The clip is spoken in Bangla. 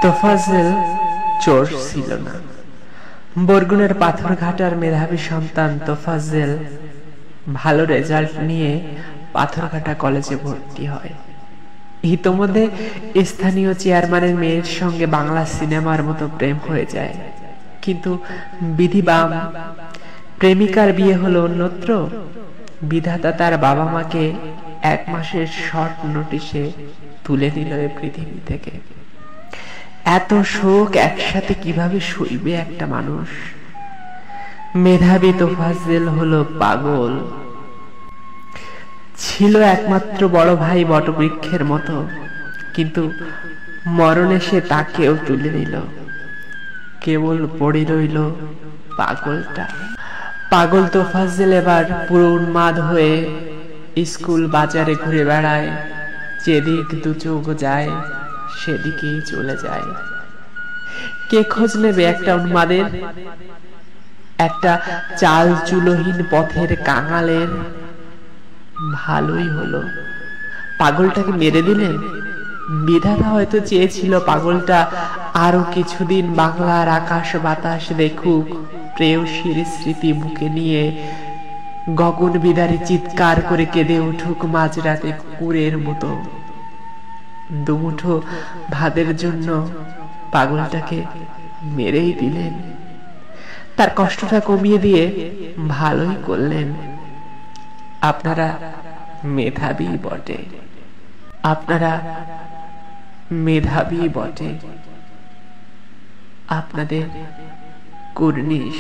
তোফাজ্জেল চোর ছিল না। বরগুনার পাথরঘাটার মেধাবী সন্তান তোফাজ্জেল ভালো রেজাল্ট নিয়ে পাথরঘাটা কলেজে ভর্তি হয়। ইতোমধ্যে স্থানীয় চেয়ারম্যানের মেয়ের সঙ্গে বাংলা সিনেমার মতো প্রেম হয়ে যায়। কিন্তু বিধি বাম, প্রেমিকার বিয়ে হলো অন্যত্র। বিধাতা তার বাবা মাকে 1 মাসের শর্ট নোটিশে তুলে দিল এই পৃথিবী থেকে। এত শোক একসাথে কিভাবে সইবে একটা মানুষ? মেধাবী তোফাজ্জেল হলো পাগল। ছিল একমাত্র বড় ভাই বটবৃক্ষের মতো, কিন্তু মরণে সে তাকেও তুলে নিল। কেবল পড়ে রইল পাগলটা। পাগল তোফাজ্জেল এবার পুরো উন্মাদ হয়ে স্কুল বাজারে ঘুরে বেড়ায়। যেদিক দু চোখ যায় সেদিকেই চলে যায়। কে খোঁজ নেবে একটা উন্মাদের, একটা চাল চুলোহীন পথের কাঙালের? ভালোই হলো, পাগলটাকে মেরে দিলেন। বিধাতা হয়তো চেয়েছিল পাগলটা আরো কিছুদিন বাংলার আকাশ বাতাস দেখুক, প্রেয়সীর স্মৃতি বুকে নিয়ে গগন বিদারী চিৎকার করে কেঁদে উঠুক মাঝরাতে কুকুরের মতো। দুমুঠো ভাতের জন্য পাগলটাকে মেরেই দিলেন। তার কষ্টটা কমিয়ে দিয়ে ভালোই করলেন। আপনারা মেধাবী বটে, আপনারা মেধাবী বটে। আপনাদের কুর্নিশ।